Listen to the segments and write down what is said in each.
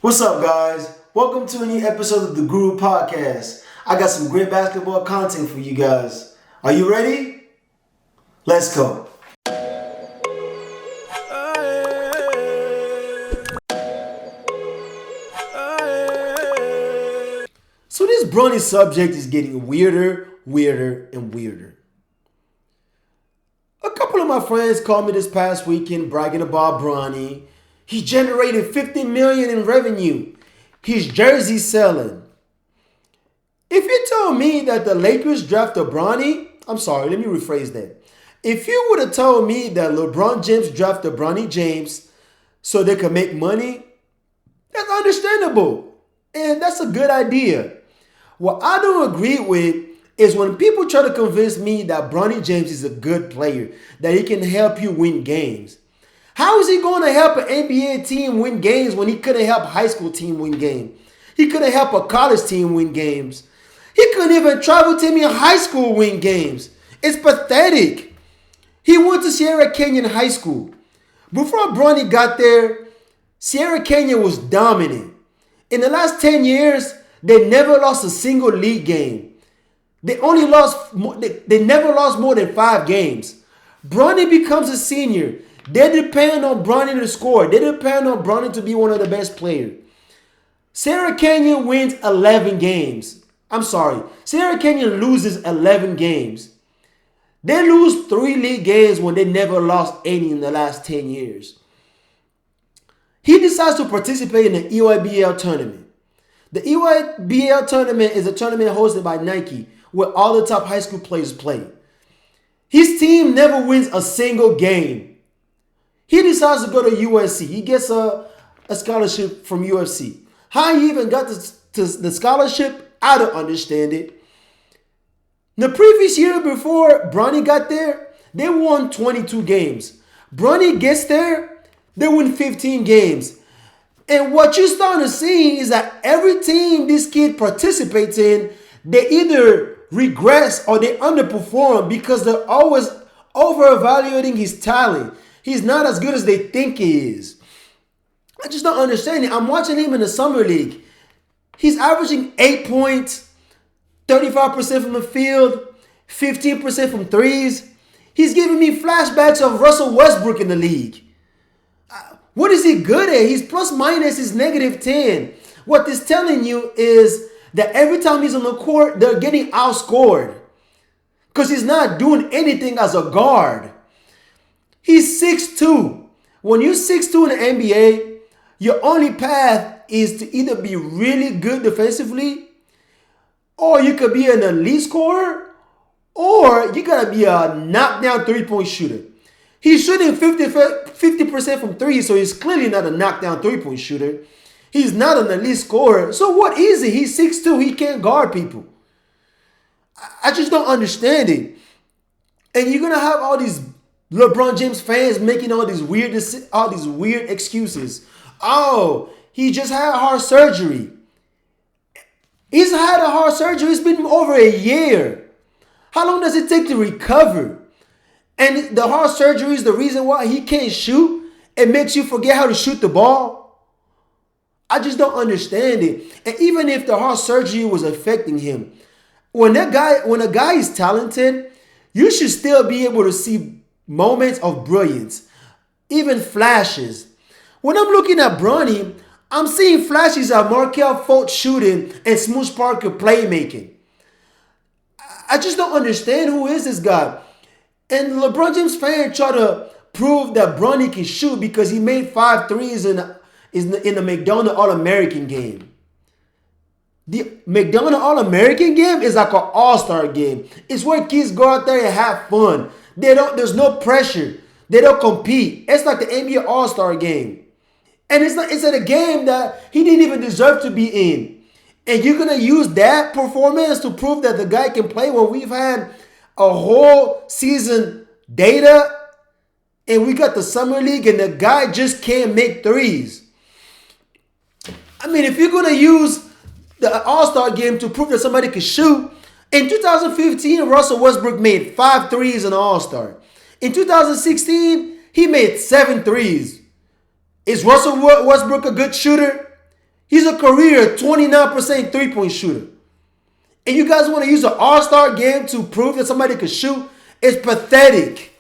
What's up, guys? Welcome to a new episode of the Guru Podcast. I got some great basketball content for you guys. Are you ready? Let's go. So this Bronny subject is getting weirder, and weirder. A couple of my friends called me this past weekend bragging about Bronny. He generated $50 million in revenue. His jersey selling. If you told me that the Lakers drafted Bronny, I'm sorry, let me rephrase that. If you would have told me that LeBron James drafted Bronny James so they could make money, that's understandable. And that's a good idea. What I don't agree with is when people try to convince me that Bronny James is a good player, that he can help you win games. How is he going to help an NBA team win games when he couldn't help a high school team win games? He couldn't help a college team win games. He couldn't even travel team in high school win games. It's pathetic. He went to Sierra Canyon High School. Before Bronny got there, Sierra Canyon was dominant. In the last 10 years, they never lost a single league game. They never lost more than 5 games. Bronny becomes a senior. They depend on Bronny to score. They depend on Bronny to be one of the best players. Sierra Canyon wins 11 games. I'm sorry. Sierra Canyon loses 11 games. They lose 3 league games when they never lost any in the last 10 years. He decides to participate in the EYBL tournament. The EYBL tournament is a tournament hosted by Nike where all the top high school players play. His team never wins a single game. He decides to go to USC. He gets a scholarship from USC. How he even got the scholarship, I don't understand it. The previous year before Bronny got there, they won 22 games. Bronny gets there, they win 15 games. And what you're starting to see is that every team this kid participates in, they either regress or they underperform because they're always over-evaluating his talent. He's not as good as they think he is. I just don't understand it. I'm watching him in the summer league. He's averaging 8 points, 35% from the field, 15% from threes. He's giving me flashbacks of Russel Westbrook in the league. What is he good at? His plus minus is -10. What this telling you is that every time he's on the court, they're getting outscored. Because he's not doing anything as a guard. He's 6'2". When you're 6'2" in the NBA, your only path is to either be really good defensively, or you could be an elite scorer, or you got to be a knockdown three-point shooter. He's shooting 50% from three, so he's clearly not a knockdown three-point shooter. He's not an elite scorer. So what is he? He's 6'2". He can't guard people. I just don't understand it. And you're going to have all these LeBron James fans making all these weird excuses. Oh, he just had heart surgery. He's had a heart surgery. It's been over a year. How long does it take to recover? And the heart surgery is the reason why he can't shoot. It makes you forget how to shoot the ball. I just don't understand it. And even if the heart surgery was affecting him, when a guy is talented, you should still be able to see moments of brilliance, even flashes. When I'm looking at Bronny, I'm seeing flashes of Markelle Fultz shooting and Smooth Parker playmaking. I just don't understand who is this guy. And LeBron James fans try to prove that Bronny can shoot because he made 5 threes in the McDonald's All-American game. The McDonald's All-American game is like an all-star game. It's where kids go out there and have fun. There's no pressure. They don't compete. It's like the NBA All-Star game. And it's at a game that he didn't even deserve to be in. And you're going to use that performance to prove that the guy can play when we've had a whole season data and we got the summer league and the guy just can't make threes. I mean, if you're going to use the All-Star game to prove that somebody can shoot, in 2015, Russel Westbrook made 5 threes in the All-Star. In 2016, he made 7 threes. Is Russell Westbrook a good shooter? He's a career 29% three-point shooter. And you guys want to use an all-star game to prove that somebody could shoot? It's pathetic.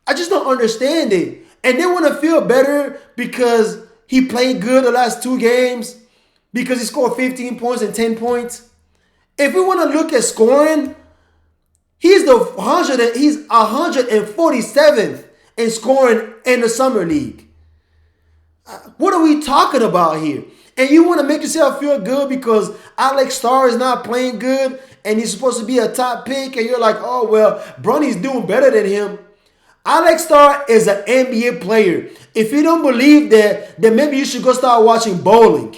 I just don't understand it. And they want to feel better because he played good the last 2 games, because he scored 15 points and 10 points. If we want to look at scoring, he's 147th in scoring in the summer league. What are we talking about here? And you want to make yourself feel good because Alex Starr is not playing good and he's supposed to be a top pick, and you're like, oh, well, Bronny's doing better than him. Alex Starr is an NBA player. If you don't believe that, then maybe you should go start watching bowling.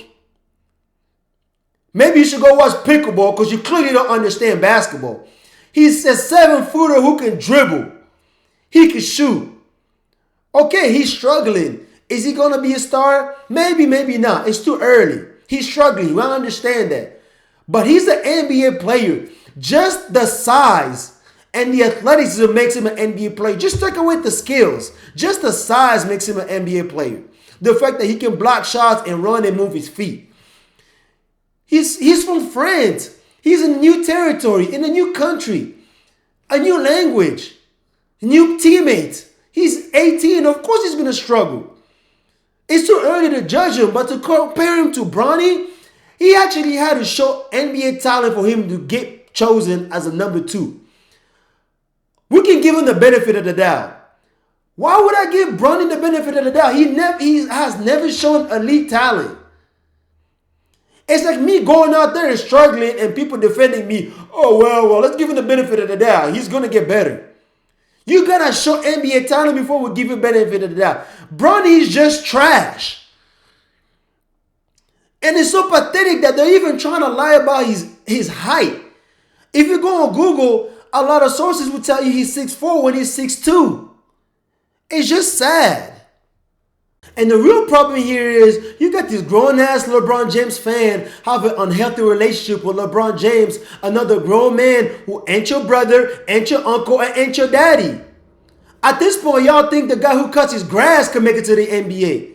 Maybe you should go watch pickleball because you clearly don't understand basketball. He's a 7-footer who can dribble. He can shoot. Okay, he's struggling. Is he going to be a star? Maybe, maybe not. It's too early. He's struggling. I understand that. But he's an NBA player. Just the size and the athleticism makes him an NBA player. Just take away the skills. Just the size makes him an NBA player. The fact that he can block shots and run and move his feet. He's from France. He's in a new territory, in a new country, a new language, new teammates. He's 18. Of course he's going to struggle. It's too early to judge him, but to compare him to Bronny, he actually had to show NBA talent for him to get chosen as a number 2. We can give him the benefit of the doubt. Why would I give Bronny the benefit of the doubt? He has never shown elite talent. It's like me going out there and struggling and people defending me. Oh, well, let's give him the benefit of the doubt. He's going to get better. You got to show NBA talent before we give him benefit of the doubt. Bronny's just trash. And it's so pathetic that they're even trying to lie about his height. If you go on Google, a lot of sources will tell you he's 6'4" when he's 6'2". It's just sad. And the real problem here is you got this grown-ass LeBron James fan have an unhealthy relationship with LeBron James, another grown man who ain't your brother, ain't your uncle, and ain't your daddy. At this point, y'all think the guy who cuts his grass can make it to the NBA.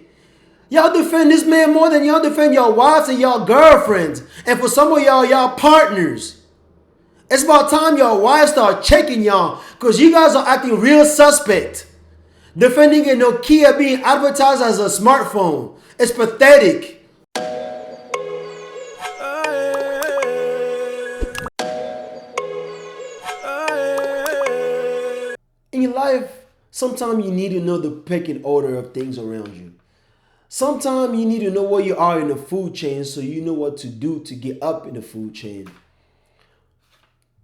Y'all defend this man more than y'all defend your wives and y'all girlfriends. And for some of y'all partners. It's about time your wives start checking y'all because you guys are acting real suspect. Defending a Nokia being advertised as a smartphone. It's pathetic. In your life, sometimes you need to know the pecking order of things around you. Sometimes you need to know where you are in the food chain so you know what to do to get up in the food chain.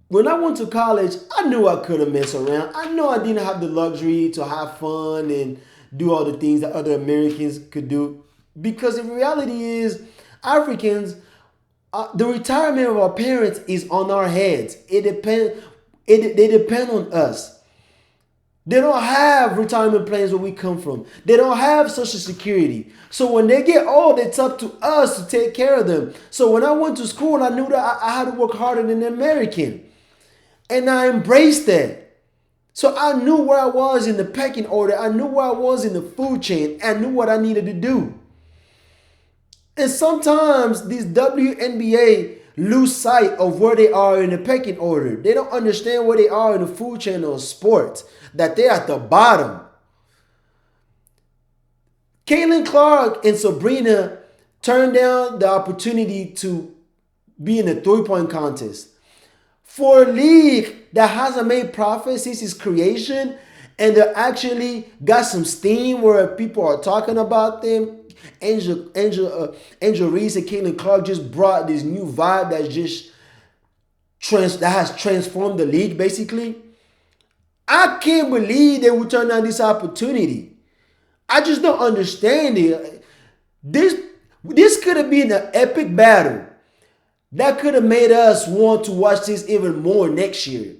When I went to college, I knew I couldn't mess around. I know I didn't have the luxury to have fun and do all the things that other Americans could do. Because the reality is, Africans, the retirement of our parents is on our heads. They depend on us. They don't have retirement plans where we come from. They don't have Social Security. So when they get old, it's up to us to take care of them. So when I went to school, I knew that I had to work harder than an American. And I embraced that. So I knew where I was in the pecking order. I knew where I was in the food chain. I knew what I needed to do. And sometimes these WNBA lose sight of where they are in the pecking order. They don't understand where they are in the food chain of sports, that they're at the bottom. Caitlin Clark and Sabrina turned down the opportunity to be in the three-point contest. For a league that hasn't made profit since its creation, and they actually got some steam where people are talking about them. Angel Reese and Caitlin Clark just brought this new vibe that has transformed the league, basically. I can't believe they would turn down this opportunity. I just don't understand it. This could have been an epic battle. That could have made us want to watch this even more next year.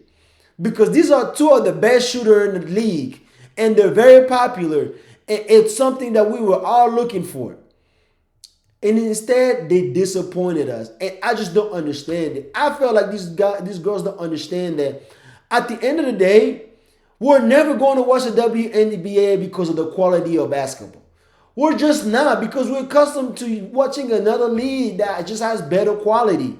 Because these are two of the best shooters in the league. And they're very popular. And it's something that we were all looking for. And instead, they disappointed us. And I just don't understand it. I feel like these girls don't understand that at the end of the day, we're never going to watch the WNBA because of the quality of basketball. We're just not, because we're accustomed to watching another league that just has better quality.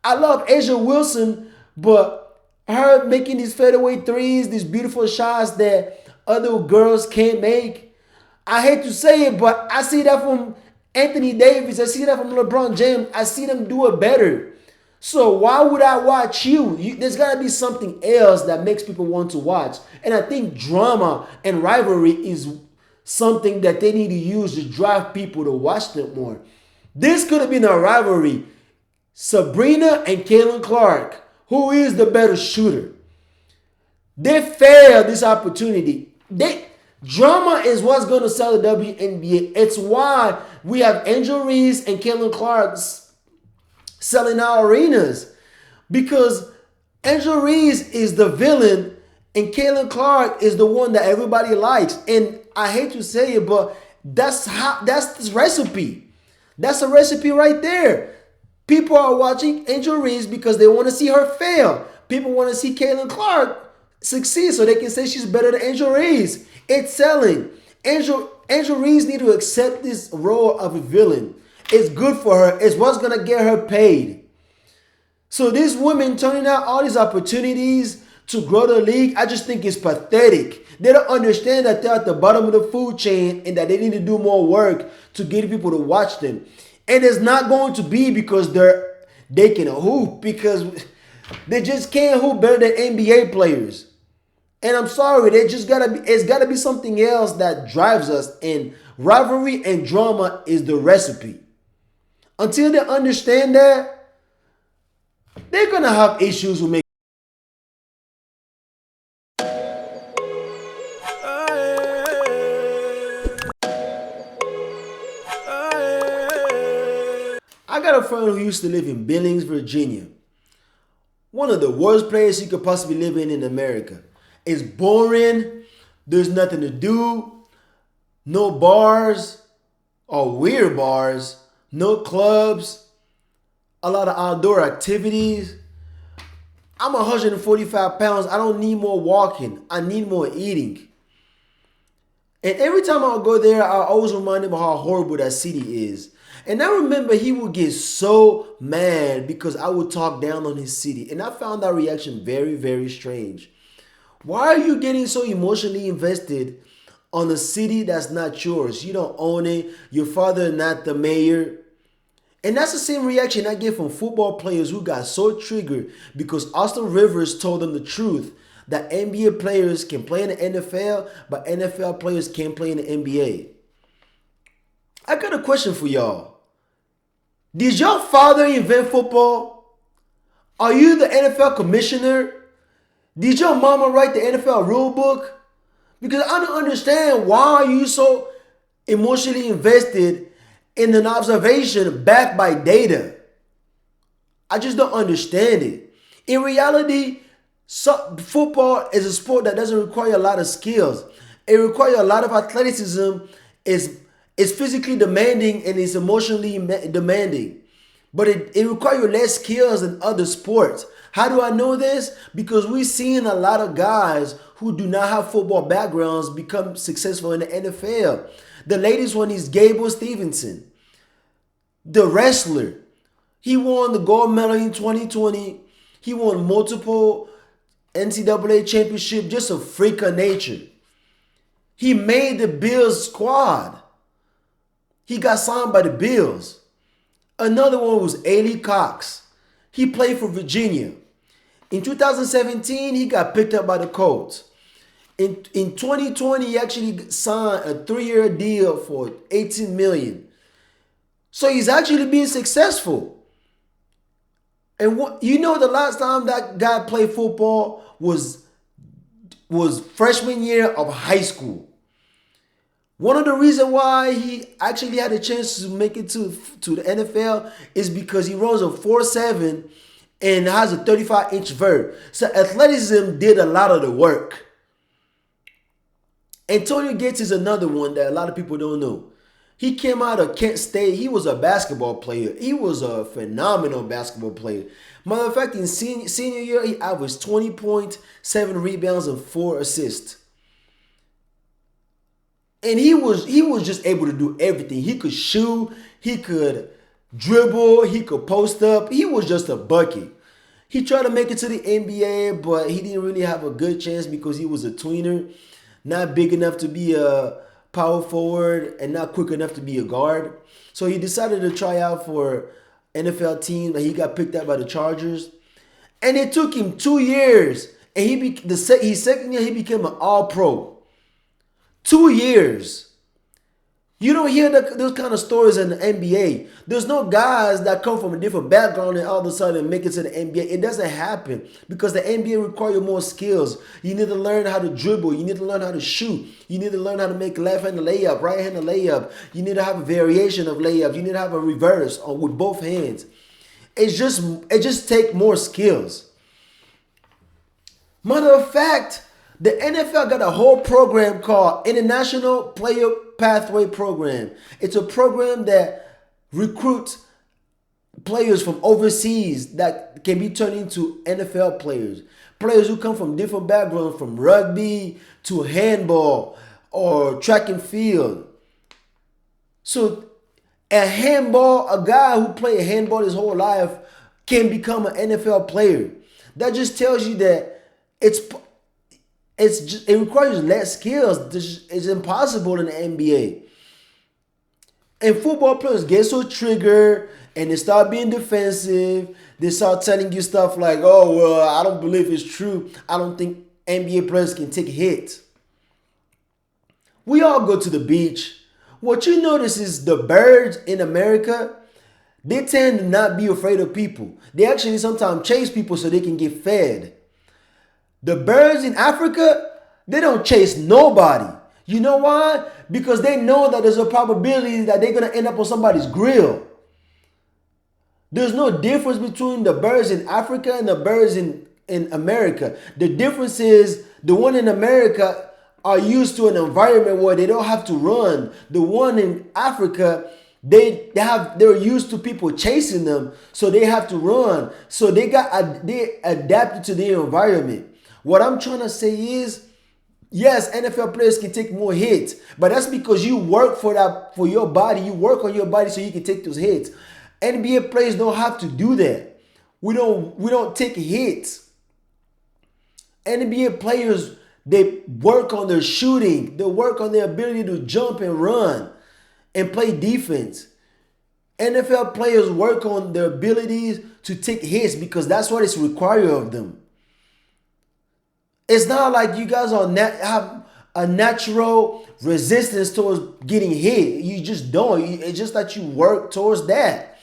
I love Asia Wilson, but her making these fadeaway threes, these beautiful shots that other girls can't make. I hate to say it, but I see that from Anthony Davis. I see that from LeBron James. I see them do it better. So why would I watch you? There's got to be something else that makes people want to watch. And I think drama and rivalry is something that they need to use to drive people to watch them more. This could have been a rivalry. Sabrina and Caitlin Clark. Who is the better shooter? They failed this opportunity. Drama is what's going to sell the WNBA. It's why we have Angel Reese and Caitlin Clark selling our arenas. Because Angel Reese is the villain and Caitlin Clark is the one that everybody likes. And I hate to say it, but that's the recipe. That's a recipe right there. People are watching Angel Reese because they want to see her fail. People want to see Caitlin Clark succeed so they can say she's better than Angel Reese. It's selling. Angel Reese need to accept this role of a villain. It's good for her. It's what's going to get her paid. So these women turning out all these opportunities to grow the league, I just think it's pathetic. They don't understand that they're at the bottom of the food chain and that they need to do more work to get people to watch them. And it's not going to be because they can hoop, because they just can't hoop better than NBA players. And I'm sorry, it's gotta be something else that drives us. And rivalry and drama is the recipe. Until they understand that, they're gonna have issues with making. I got a friend who used to live in Billings, Virginia. One of the worst places you could possibly live in America. It's boring. There's nothing to do. No bars or weird bars. No clubs. A lot of outdoor activities. I'm 145 pounds. I don't need more walking. I need more eating. And every time I go there, I always remind him of how horrible that city is. And I remember he would get so mad because I would talk down on his city. And I found that reaction very, very strange. Why are you getting so emotionally invested on a city that's not yours? You don't own it. Your father is not the mayor. And that's the same reaction I get from football players who got so triggered because Austin Rivers told them the truth that NBA players can play in the NFL, but NFL players can't play in the NBA. I got a question for y'all. Did your father invent football? Are you the NFL commissioner? Did your mama write the NFL rule book? Because I don't understand, why are you so emotionally invested in an observation backed by data? I just don't understand it. In reality, football is a sport that doesn't require a lot of skills. It requires a lot of athleticism. It's physically demanding and it's emotionally demanding. But it requires less skills than other sports. How do I know this? Because we've seen a lot of guys who do not have football backgrounds become successful in the NFL. The latest one is Gable Stevenson, the wrestler. He won the gold medal in 2020. He won multiple NCAA championship, just a freak of nature. He made the Bills squad. He got signed by the Bills. Another one was Ailey Cox. He played for Virginia. In 2017, he got picked up by the Colts. In 2020, he actually signed a 3-year deal for $18 million. So he's actually being successful. And the last time that guy played football was freshman year of high school. One of the reasons why he actually had a chance to make it to the NFL is because he runs a 4.7 and has a 35-inch vert. So athleticism did a lot of the work. Antonio Gates is another one that a lot of people don't know. He came out of Kent State. He was a basketball player. He was a phenomenal basketball player. Matter of fact, in senior year, he averaged 20.7 rebounds and 4 assists. And he was just able to do everything. He could shoot, he could dribble, he could post up. He was just a bucket. He tried to make it to the NBA, but he didn't really have a good chance because he was a tweener, not big enough to be a power forward and not quick enough to be a guard. So he decided to try out for NFL team, and he got picked up by the Chargers. And it took him 2 years, and his second year he became an All-Pro. 2 years. You don't hear those kind of stories in the NBA. There's no guys that come from a different background and all of a sudden make it to the NBA. It doesn't happen because the NBA requires more skills. You need to learn how to dribble. You need to learn how to shoot. You need to learn how to make left-handed layup, right-handed layup. You need to have a variation of layup. You need to have a reverse with both hands. It just takes more skills. Matter of fact, the NFL got a whole program called International Player Pathway Program. It's a program that recruits players from overseas that can be turned into NFL players. Players who come from different backgrounds, from rugby to handball or track and field. So a guy who played handball his whole life can become an NFL player. That just tells you that it requires less skills. It's impossible in the NBA. And football players get so triggered and they start being defensive. They start telling you stuff like, oh, well, I don't believe it's true. I don't think NBA players can take hits. We all go to the beach. What you notice is the birds in America, they tend to not be afraid of people. They actually sometimes chase people so they can get fed. The birds in Africa, they don't chase nobody. You know why? Because they know that there's a probability that they're going to end up on somebody's grill. There's no difference between the birds in Africa and the birds in America. The difference is the one in America are used to an environment where they don't have to run. The one in Africa, they're used to people chasing them, so they have to run. So they adapted to their environment. What I'm trying to say is, yes, NFL players can take more hits, but that's because you work for your body. You work on your body so you can take those hits. NBA players don't have to do that. We don't take hits. NBA players, they work on their shooting. They work on their ability to jump and run and play defense. NFL players work on their abilities to take hits because that's what is required of them. It's not like you guys have a natural resistance towards getting hit. You just don't. It's just that you work towards that.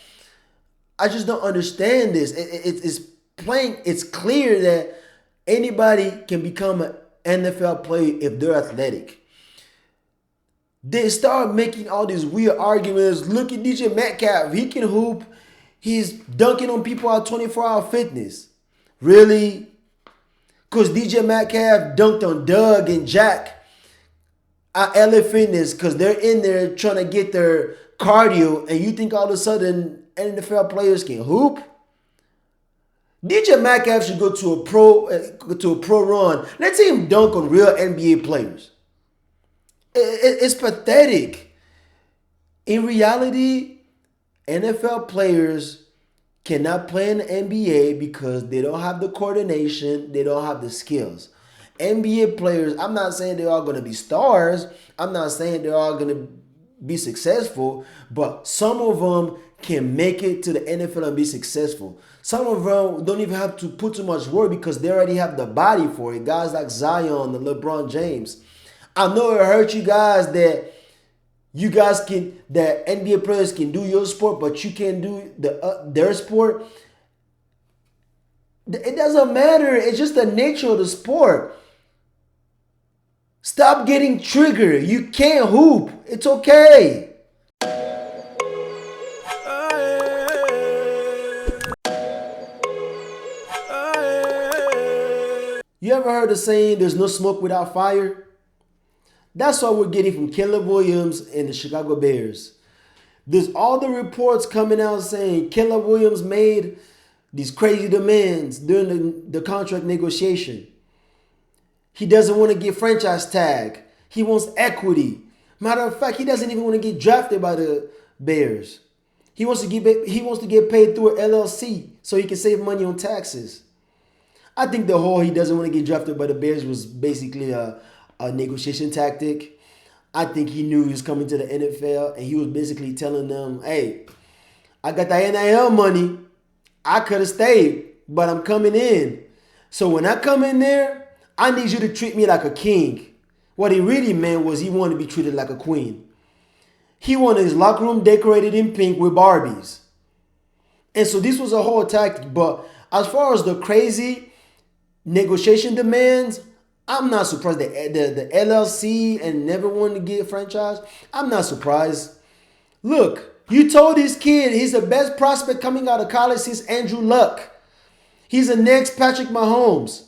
I just don't understand this. It's plain. It's clear that anybody can become an NFL player if they're athletic. They start making all these weird arguments. Look at DJ Metcalf. He can hoop. He's dunking on people at 24-hour fitness. Really? Because DJ Metcalf dunked on Doug and Jack at LA Fitness because they're in there trying to get their cardio, and you think all of a sudden NFL players can hoop? DJ Metcalf should go to a pro run. Let's see him dunk on real NBA players. It's pathetic. In reality, NFL players cannot play in the NBA because they don't have the coordination, they don't have the skills. NBA players, I'm not saying they're all going to be stars. I'm not saying they're all going to be successful, but some of them can make it to the NFL and be successful. Some of them don't even have to put too much work because they already have the body for it. Guys like Zion and LeBron James. I know it hurt you guys that that NBA players can do your sport, but you can't do their sport. It doesn't matter. It's just the nature of the sport. Stop getting triggered. You can't hoop. It's okay. You ever heard the saying, there's no smoke without fire? That's what we're getting from Kaleb Williams and the Chicago Bears. There's all the reports coming out saying Kaleb Williams made these crazy demands during the contract negotiation. He doesn't want to get franchise tag. He wants equity. Matter of fact, he doesn't even want to get drafted by the Bears. He wants to get paid through an LLC so he can save money on taxes. I think the whole he doesn't want to get drafted by the Bears was basically a negotiation tactic. I think he knew he was coming to the NFL and he was basically telling them, hey, I got the NIL money. I could have stayed, but I'm coming in. So when I come in there, I need you to treat me like a king. What he really meant was he wanted to be treated like a queen. He wanted his locker room decorated in pink with Barbies. And so this was a whole tactic. But as far as the crazy negotiation demands, I'm not surprised that the LLC and never wanted to get a franchise. I'm not surprised. Look, you told this kid he's the best prospect coming out of college since Andrew Luck. He's the next Patrick Mahomes.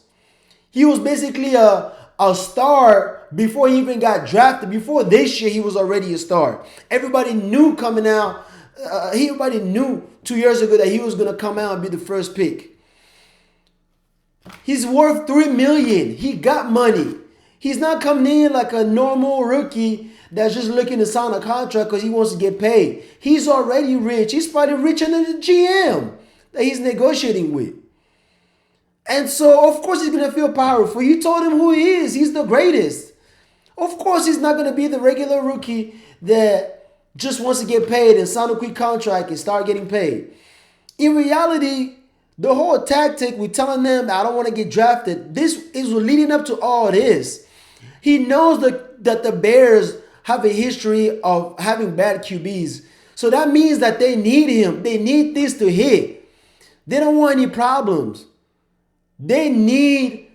He was basically a star before he even got drafted. Before this year, he was already a star. Everybody knew coming out. Everybody knew 2 years ago that he was going to come out and be the first pick. He's worth $3 million. He got money. He's not coming in like a normal rookie that's just looking to sign a contract because he wants to get paid. He's already rich. He's probably richer than the GM that he's negotiating with. And so, of course, he's going to feel powerful. You told him who he is. He's the greatest. Of course, he's not going to be the regular rookie that just wants to get paid and sign a quick contract and start getting paid. In reality, the whole tactic with telling them I don't want to get drafted, this is leading up to all this. He knows that the Bears have a history of having bad QBs. So that means that they need him. They need this to hit. They don't want any problems. They need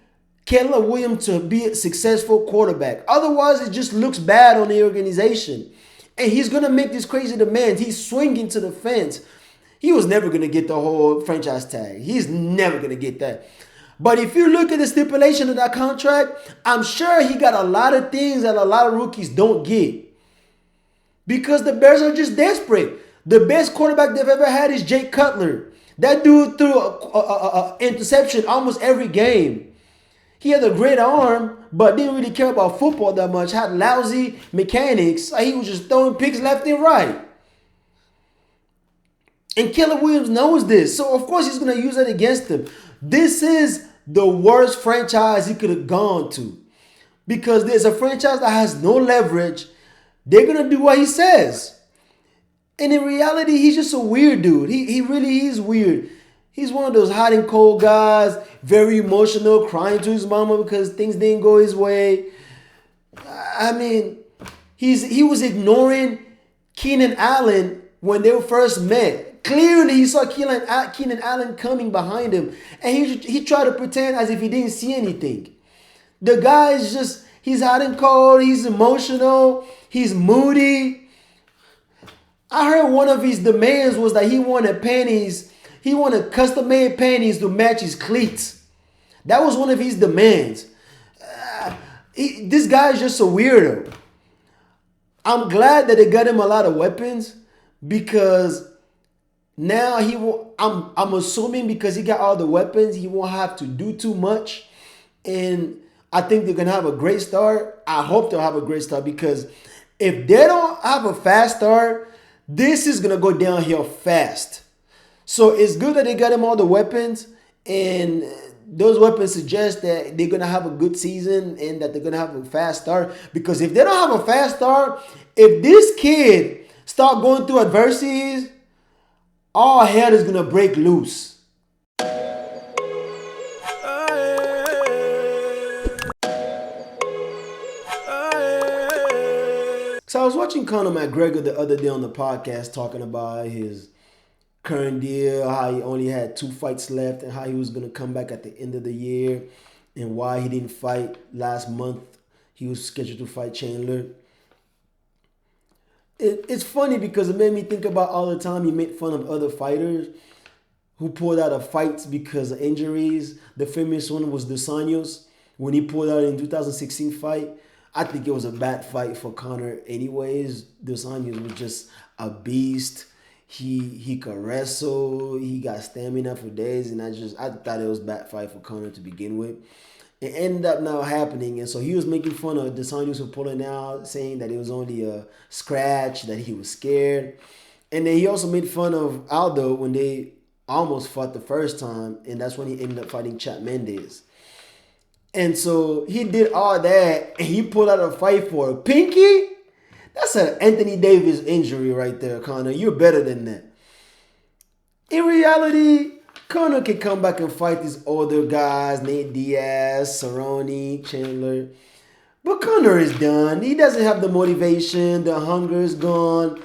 Kaleb Williams to be a successful quarterback. Otherwise, it just looks bad on the organization. And he's going to make these crazy demands. He's swinging to the fence. He was never going to get the whole franchise tag. He's never going to get that. But if you look at the stipulation of that contract, I'm sure he got a lot of things that a lot of rookies don't get. Because the Bears are just desperate. The best quarterback they've ever had is Jake Cutler. That dude threw an interception almost every game. He had a great arm, but didn't really care about football that much. Had lousy mechanics. He was just throwing picks left and right. And Kaleb Williams knows this. So, of course, he's going to use it against him. This is the worst franchise he could have gone to. Because there's a franchise that has no leverage. They're going to do what he says. And in reality, he's just a weird dude. He really is weird. He's one of those hot and cold guys, very emotional, crying to his mama because things didn't go his way. I mean, he was ignoring Keenan Allen when they first met. Clearly, he saw Keenan Allen coming behind him, and he tried to pretend as if he didn't see anything. The guy is just, he's hot and cold, he's emotional, he's moody. I heard one of his demands was that he wanted panties. He wanted custom-made panties to match his cleats. That was one of his demands. This guy is just a weirdo. I'm glad that they got him a lot of weapons because now he will. I'm assuming because he got all the weapons, he won't have to do too much. And I think they're gonna have a great start. I hope they'll have a great start because if they don't have a fast start, this is going to go downhill fast. So it's good that they got him all the weapons. And those weapons suggest that they're going to have a good season and that they're going to have a fast start. Because if they don't have a fast start, if this kid start going through adversities, all hell is going to break loose. So I was watching Conor Mcgregor the other day on the podcast talking about his current deal, how he only had 2 fights left and how he was going to come back at the end of the year and why he didn't fight last month. He was scheduled to fight Chandler. It's funny because it made me think about all the time he made fun of other fighters who pulled out of fights because of injuries. The famous one was Dos Anjos when he pulled out in 2016 fight. I think it was a bad fight for Conor anyways. Dos Anjos was just a beast. He could wrestle. He got stamina for days. And I thought it was a bad fight for Conor to begin with. It ended up not happening. And so he was making fun of DeSantis for pulling out, saying that it was only a scratch, that he was scared. And then he also made fun of Aldo when they almost fought the first time. And that's when he ended up fighting Chad Mendes. And so he did all that, and he pulled out a fight for a pinky? That's an Anthony Davis injury right there, Conor. You're better than that. In reality, Conor can come back and fight these older guys, Nate Diaz, Cerrone, Chandler. But Conor is done. He doesn't have the motivation. The hunger is gone.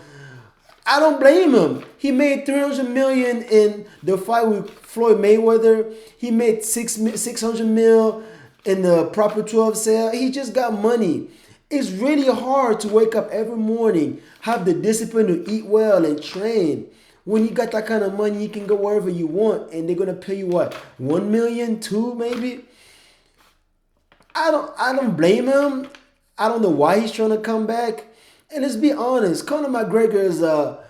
I don't blame him. He made $300 million in the fight with Floyd Mayweather. He made $600 million in the Proper 12 sale. He just got money. It's really hard to wake up every morning, have the discipline to eat well and train. When you got that kind of money, you can go wherever you want, and they're gonna pay you what, $1 million, $2 maybe. I don't blame him. I don't know why he's trying to come back. And let's be honest, Conor McGregor is a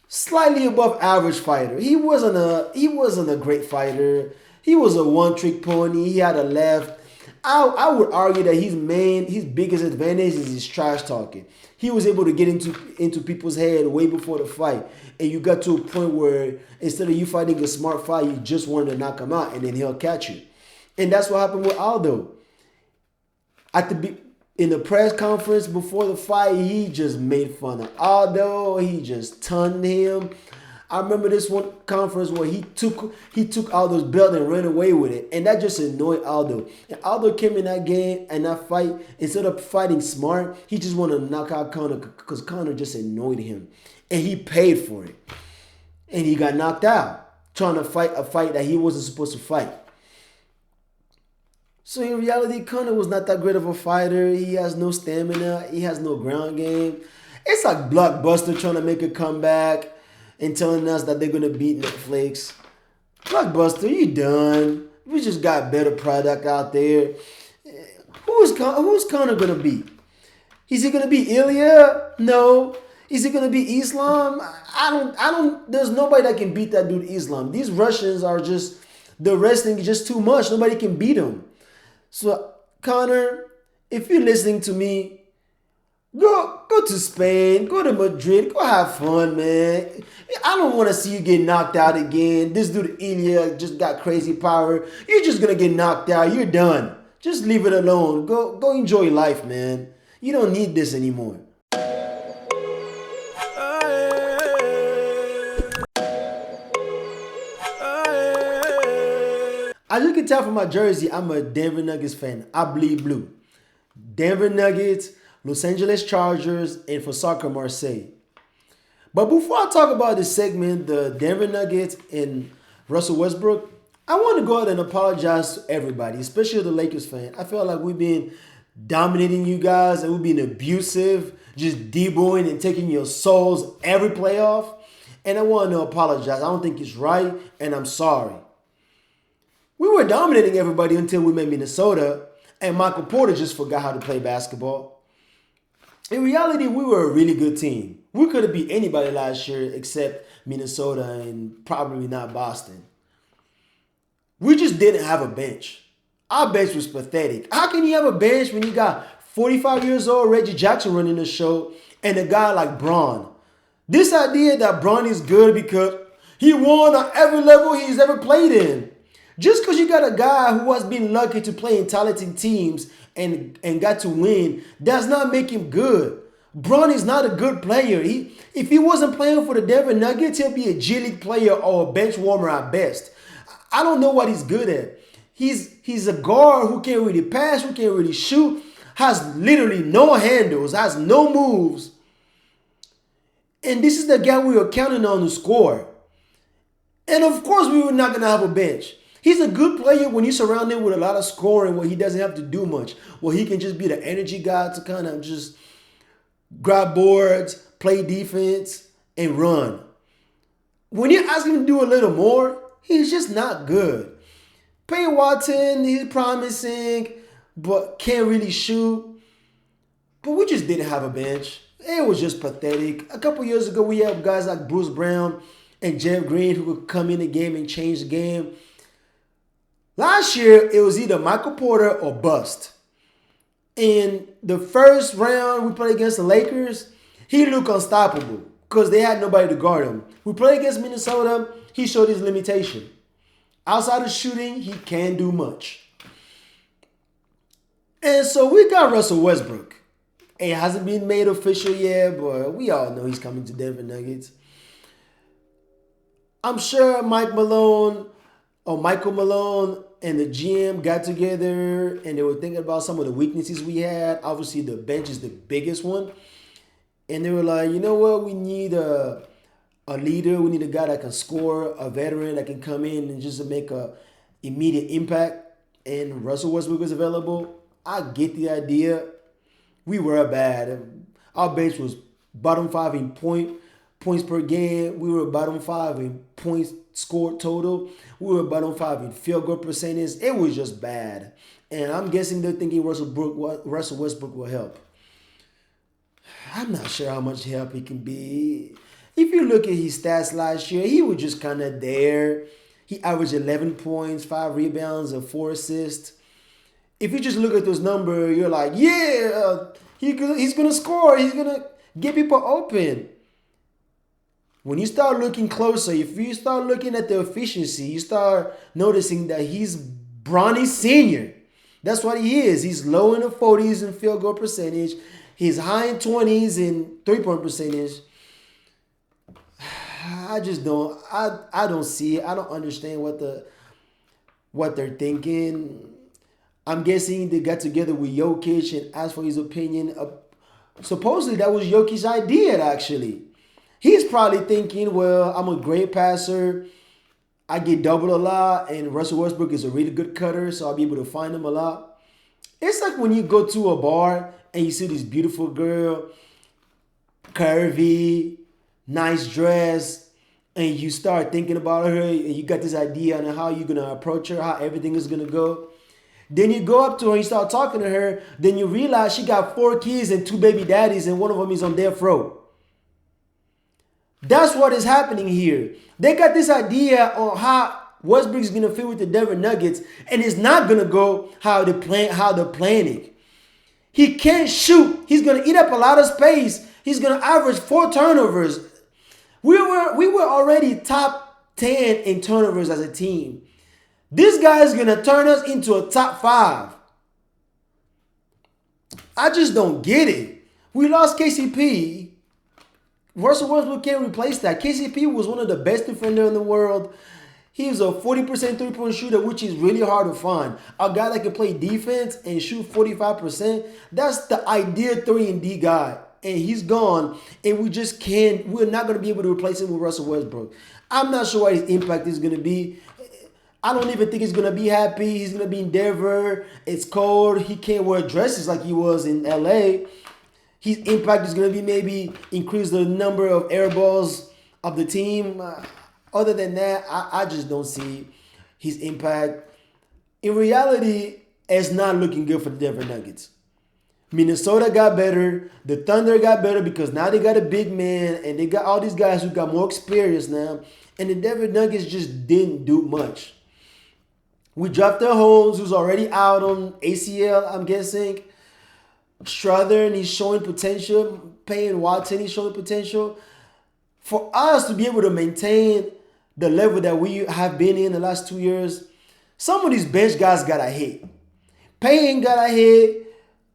slightly above average fighter. He wasn't a great fighter. He was a one-trick pony. He had a left. I would argue that his biggest advantage is his trash talking. He was able to get into people's head way before the fight. And you got to a point where instead of you fighting a smart fight, you just wanted to knock him out and then he'll catch you. And that's what happened with Aldo. In the press conference before the fight, he just made fun of Aldo. He just tunned him. I remember this one conference where he took Aldo's belt and ran away with it. And that just annoyed Aldo. And Aldo came in that game and that fight, instead of fighting smart, he just wanted to knock out Conor because Conor just annoyed him. And he paid for it. And he got knocked out trying to fight a fight that he wasn't supposed to fight. So in reality, Conor was not that great of a fighter. He has no stamina. He has no ground game. It's like Blockbuster trying to make a comeback and telling us that they're going to beat Netflix. Blockbuster, you done. We just got better product out there. Who's Conor going to beat? Is he going to beat Ilya? No. Is he going to beat Islam? I don't, there's nobody that can beat that dude Islam. These Russians are just, the wrestling is just too much. Nobody can beat them. So, Conor, if you're listening to me, go to Spain, go to Madrid, go have fun, man. I don't want to see you get knocked out again. This dude Ilya just got crazy power. You're just going to get knocked out. You're done. Just leave it alone. Go enjoy life, man. You don't need this anymore. As you can tell from my jersey, I'm a Denver Nuggets fan. I bleed blue. Denver Nuggets, Los Angeles Chargers, and for soccer, Marseille. But before I talk about this segment, the Denver Nuggets and Russell Westbrook, I want to go ahead and apologize to everybody, especially the Lakers fan. I feel like we've been dominating you guys and we've been abusive, just deboing and taking your souls every playoff. And I want to apologize. I don't think it's right, and I'm sorry. We were dominating everybody until we met Minnesota, and Michael Porter just forgot how to play basketball. In reality, we were a really good team. We could have beat anybody last year except Minnesota and probably not Boston. We just didn't have a bench. Our bench was pathetic. How can you have a bench when you got 45 years old Reggie Jackson running the show and a guy like Bron? This idea that Bron is good because he won on every level he's ever played in. Just because you got a guy who has been lucky to play in talented teams and got to win does not make him good. Bron is not a good player. If he wasn't playing for the Denver Nuggets, he'll be a G League player or a bench warmer at best. I don't know what he's good at. He's a guard who can't really pass, who can't really shoot, has literally no handles, has no moves. And this is the guy we were counting on to score. And of course, we were not going to have a bench. He's a good player when you surround him with a lot of scoring where he doesn't have to do much. Where he can just be the energy guy to kind of just grab boards, play defense, and run. When you ask him to do a little more, he's just not good. Payne Watson, he's promising, but can't really shoot. But we just didn't have a bench. It was just pathetic. A couple years ago, we had guys like Bruce Brown and Jeff Green who could come in the game and change the game. Last year, it was either Michael Porter or bust. In the first round, we played against the Lakers. He looked unstoppable because they had nobody to guard him. We played against Minnesota. He showed his limitation. Outside of shooting, he can't do much. And so we got Russell Westbrook. It hasn't been made official yet, but we all know he's coming to Denver Nuggets. I'm sure Michael Malone and the GM got together and they were thinking about some of the weaknesses we had. Obviously, the bench is the biggest one. And they were like, you know what? We need a leader. We need a guy that can score, a veteran that can come in and just make a immediate impact. And Russell Westbrook was available. I get the idea. We were bad. Our bench was bottom 5 in points per game. We were bottom 5 in points scored total. We were bottom 5 in field goal percentage. It was just bad. And I'm guessing they're thinking Russell Westbrook will help. I'm not sure how much help he can be. If you look at his stats last year, he was just kind of there. He averaged 11 points, 5 rebounds, and 4 assists. If you just look at those numbers, you're like, yeah, he's going to score. He's going to get people open. When you start looking closer, if you start looking at the efficiency, you start noticing that he's Bronny Sr. That's what he is. He's low in the 40s in field goal percentage. He's high in 20s in three-point percentage. I just don't. I don't see it. I don't understand what they're thinking. I'm guessing they got together with Jokic and asked for his opinion. Supposedly that was Jokic's idea, actually. He's probably thinking, well, I'm a great passer. I get doubled a lot, and Russell Westbrook is a really good cutter, so I'll be able to find him a lot. It's like when you go to a bar and you see this beautiful girl, curvy, nice dress, and you start thinking about her, and you got this idea on how you're going to approach her, how everything is going to go. Then you go up to her and you start talking to her. Then you realize she got 4 kids and 2 baby daddies, and one of them is on death row. That's what is happening here. They got this idea on how Westbrook is going to fit with the Denver Nuggets, and it's not going to go how they're planning. He can't shoot. He's going to eat up a lot of space. He's going to average 4 turnovers. We were already top 10 in turnovers as a team. This guy is going to turn us into a top 5. I just don't get it. We lost KCP. Russell Westbrook can't replace that. KCP was one of the best defenders in the world. He was a 40% three-point shooter, which is really hard to find. A guy that can play defense and shoot 45%, that's the ideal 3-and-D guy. And he's gone, and we're not going to be able to replace him with Russell Westbrook. I'm not sure what his impact is going to be. I don't even think he's going to be happy. He's going to be in Denver. It's cold. He can't wear dresses like he was in LA. His impact is going to be maybe increase the number of air balls of the team. Other than that, I just don't see his impact. In reality, it's not looking good for the Denver Nuggets. Minnesota got better. The Thunder got better because now they got a big man and they got all these guys who got more experience now. And the Denver Nuggets just didn't do much. We drafted Holmes, who's already out on ACL, I'm guessing. Struthers, he's showing potential. Payne Watson, he's showing potential. For us to be able to maintain the level that we have been in the last 2 years, some of these bench guys got a hit. Payne got a hit.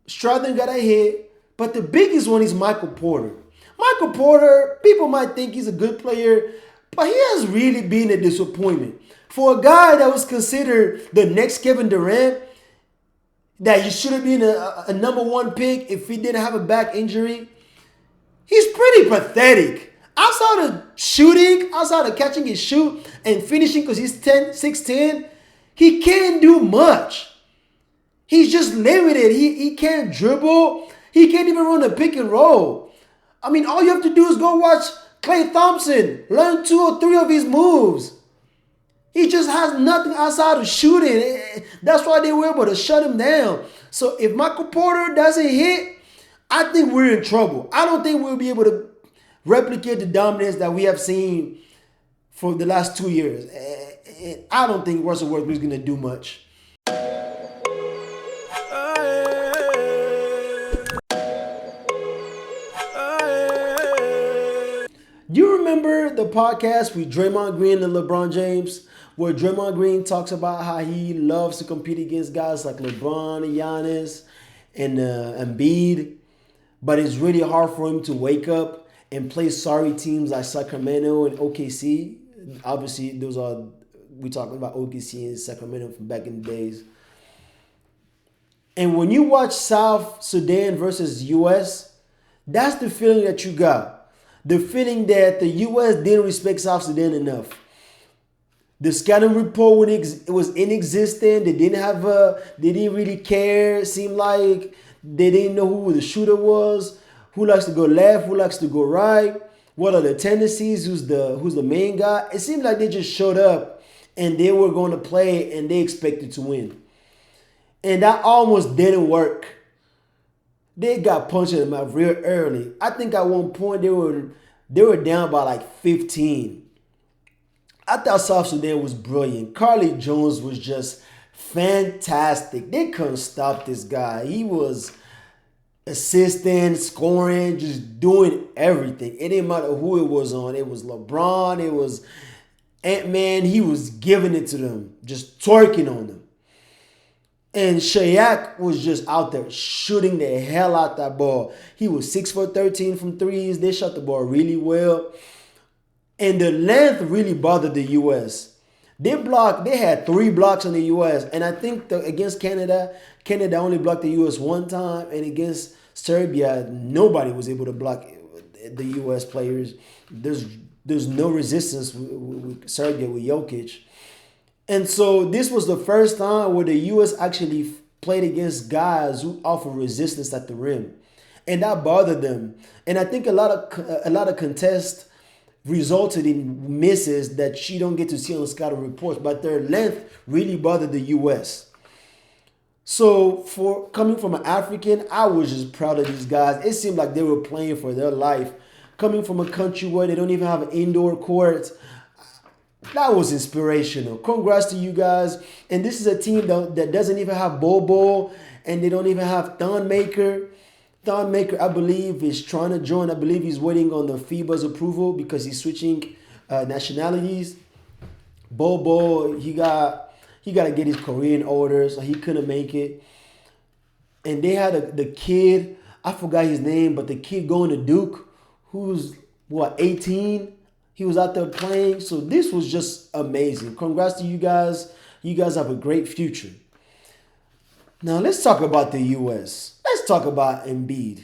Struthers got a hit. But the biggest one is Michael Porter. Michael Porter, people might think he's a good player, but he has really been a disappointment. For a guy that was considered the next Kevin Durant, that he should have been a number 1 pick if he didn't have a back injury, he's pretty pathetic. Outside of shooting, outside of catching his shoot and finishing because he's 6'10", he can't do much. He's just limited. He can't dribble. He can't even run a pick and roll. I mean, all you have to do is go watch Klay Thompson. Learn 2 or 3 of his moves. He just has nothing outside of shooting. That's why they were able to shut him down. So if Michael Porter doesn't hit, I think we're in trouble. I don't think we'll be able to replicate the dominance that we have seen for the last 2 years. And I don't think Russell Westbrook is going to do much. Do you remember the podcast with Draymond Green and LeBron James, where Draymond Green talks about how he loves to compete against guys like LeBron and Giannis and Embiid, but it's really hard for him to wake up and play sorry teams like Sacramento and OKC. Obviously, we talking about OKC and Sacramento from back in the days. And when you watch South Sudan versus U.S., that's the feeling that you got. The feeling that the U.S. didn't respect South Sudan enough. The scouting report was inexistent. They didn't really care. It seemed like they didn't know who the shooter was, who likes to go left, who likes to go right, what are the tendencies, who's the main guy. It seemed like they just showed up and they were going to play and they expected to win. And that almost didn't work. They got punched in the mouth real early. I think at one point they were down by like 15. I thought South Sudan was brilliant. Carly Jones was just fantastic. They couldn't stop this guy. He was assisting, scoring, just doing everything. It didn't matter who it was on. It was LeBron. It was Ant-Man. He was giving it to them, just twerking on them. And Shaq was just out there shooting the hell out that ball. He was 6 for 13 from threes. They shot the ball really well. And the length really bothered the U.S. They had 3 blocks on the U.S. And I think against Canada only blocked the U.S. one time. And against Serbia, nobody was able to block the U.S. players. There's no resistance with Serbia, with Jokic. And so this was the first time where the U.S. actually played against guys who offer resistance at the rim. And that bothered them. And I think a lot of contests resulted in misses that you don't get to see on the scouting reports. But their length really bothered the U.S. So for coming from an African, I was just proud of these guys. It seemed like they were playing for their life. Coming from a country where they don't even have an indoor court, that was inspirational. Congrats to you guys. And this is a team that doesn't even have Bobo, and they don't even have Thonmaker. Thonmaker, I believe, is trying to join. I believe he's waiting on the FIBA's approval because he's switching nationalities. Bobo, he got to get his career in order, so he couldn't make it. And they had the kid, I forgot his name, but the kid going to Duke, who's 18. He was out there playing. So this was just amazing. Congrats to you guys. You guys have a great future. Now let's talk about the U.S. Let's talk about Embiid.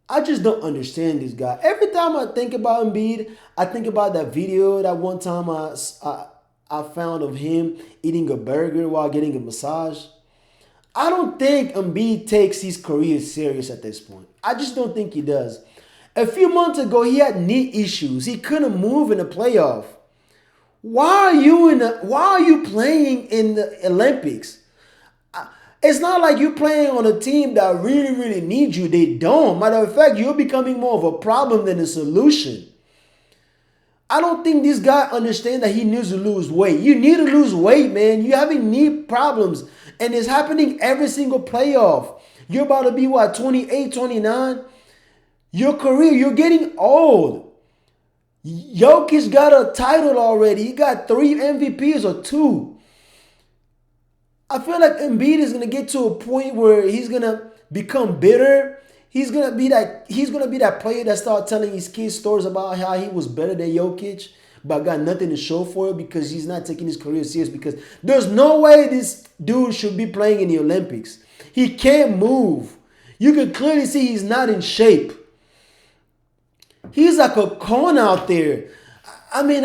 I just don't understand this guy. Every time I think about Embiid, I think about that video that one time I found of him eating a burger while getting a massage. I don't think Embiid takes his career serious at this point. I just don't think he does. A few months ago, he had knee issues. He couldn't move in the playoff. Why are you playing in the Olympics? It's not like you're playing on a team that really, really needs you. They don't. Matter of fact, you're becoming more of a problem than a solution. I don't think this guy understands that he needs to lose weight. You need to lose weight, man. You're having knee problems. And it's happening every single playoff. You're about to be, 28, 29? Your career, you're getting old. Jokic got a title already. He got 3 MVPs or 2. I feel like Embiid is gonna get to a point where he's gonna become bitter. He's gonna be that player that starts telling his kids stories about how he was better than Jokic, but got nothing to show for it because he's not taking his career serious. Because there's no way this dude should be playing in the Olympics. He can't move. You can clearly see he's not in shape. He's like a cone out there. I mean,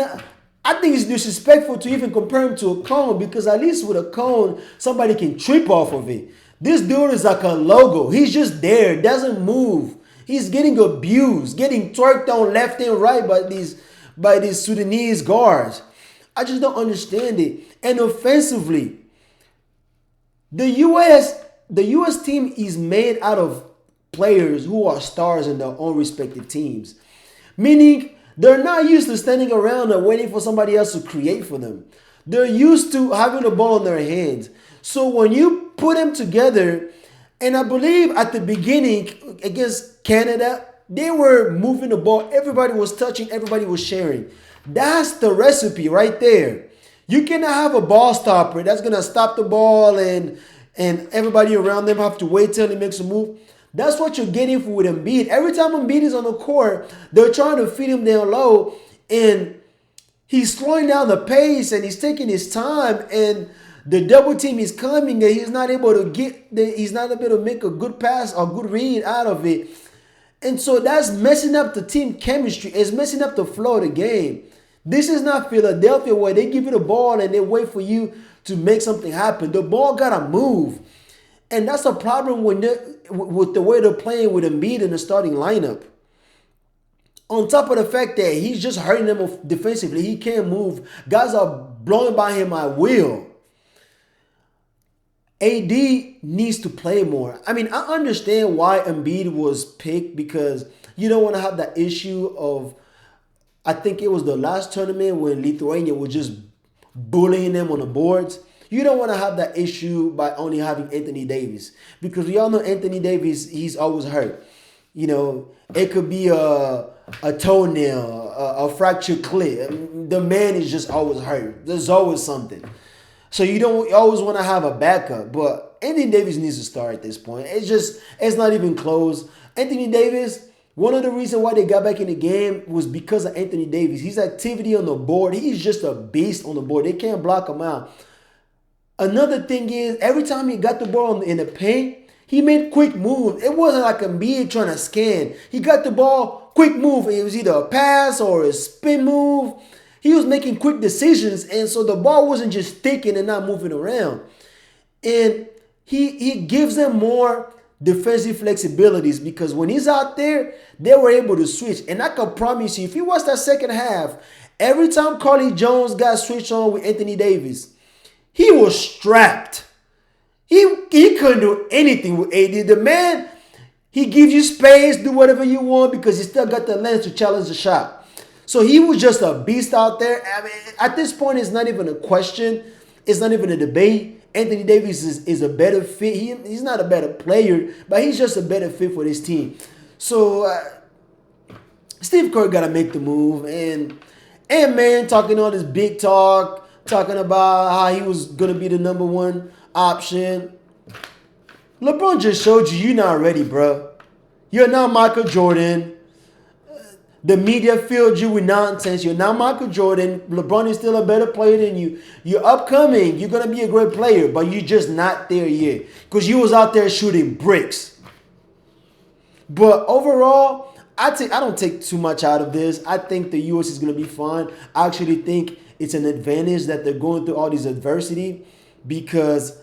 I think it's disrespectful to even compare him to a cone, because at least with a cone, somebody can trip off of it. This dude is like a logo. He's just there, doesn't move. He's getting abused, getting twerked on left and right by these Sudanese guards. I just don't understand it. And offensively, the U.S. team is made out of players who are stars in their own respective teams. Meaning They're not used to standing around and waiting for somebody else to create for them. They're used to having the ball in their hands. So when you put them together, and I believe at the beginning against Canada, they were moving the ball. Everybody was touching. Everybody was sharing. That's the recipe right there. You cannot have a ball stopper that's going to stop the ball and everybody around them have to wait till he makes a move. That's what you're getting with Embiid. Every time Embiid is on the court, they're trying to feed him down low, and he's slowing down the pace and he's taking his time, and the double team is coming and he's not able to make a good pass or good read out of it. And so that's messing up the team chemistry. It's messing up the flow of the game. This is not Philadelphia where they give you the ball and they wait for you to make something happen. The ball got to move. And that's a problem with the way they're playing with Embiid in the starting lineup. On top of the fact that he's just hurting them defensively. He can't move. Guys are blowing by him at will. AD needs to play more. I mean, I understand why Embiid was picked, because you don't want to have that issue of, I think it was the last tournament when Lithuania was just bullying them on the boards. You don't want to have that issue by only having Anthony Davis, because we all know Anthony Davis, he's always hurt. You know, it could be a toenail, a fractured clit. The man is just always hurt. There's always something. So you always want to have a backup. But Anthony Davis needs to start at this point. It's not even close. Anthony Davis, one of the reasons why they got back in the game was because of Anthony Davis. His activity on the board, he's just a beast on the board. They can't block him out. Another thing is, every time he got the ball in the paint, he made quick moves. It wasn't like Embiid trying to scan. He got the ball, quick move. It was either a pass or a spin move. He was making quick decisions, and so the ball wasn't just sticking and not moving around. And he gives them more defensive flexibilities, because when he's out there, they were able to switch. And I can promise you, if you watch that second half, every time Carly Jones got switched on with Anthony Davis, he was strapped. He couldn't do anything with AD. The man, he gives you space, do whatever you want, because he still got the length to challenge the shot. So he was just a beast out there. I mean, at this point, it's not even a question. It's not even a debate. Anthony Davis is a better fit. He's not a better player, but he's just a better fit for this team. So Steve Kerr got to make the move. And man, talking all this big talk, talking about how he was going to be the number one option. LeBron just showed you're not ready, bro. You're not Michael Jordan. The media filled you with nonsense. You're not Michael Jordan. LeBron is still a better player than you. You're upcoming. You're going to be a great player, but you're just not there yet, because you was out there shooting bricks. But overall, I don't take too much out of this. I think the U.S. is going to be fine. I actually think it's an advantage that they're going through all this adversity, because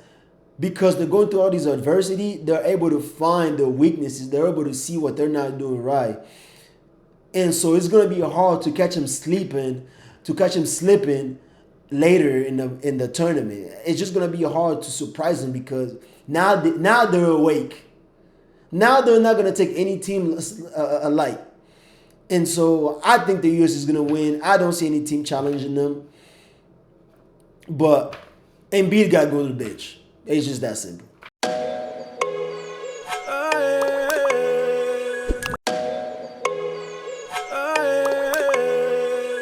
they're going through all this adversity, they're able to find the weaknesses. They're able to see what they're not doing right. And so it's going to be hard to catch him slipping later in the tournament. It's just going to be hard to surprise him, because now they're awake. Now they're not going to take any team alike. And so I think the U.S. is going to win. I don't see any team challenging them. But Embiid got to go to the bench. It's just that simple.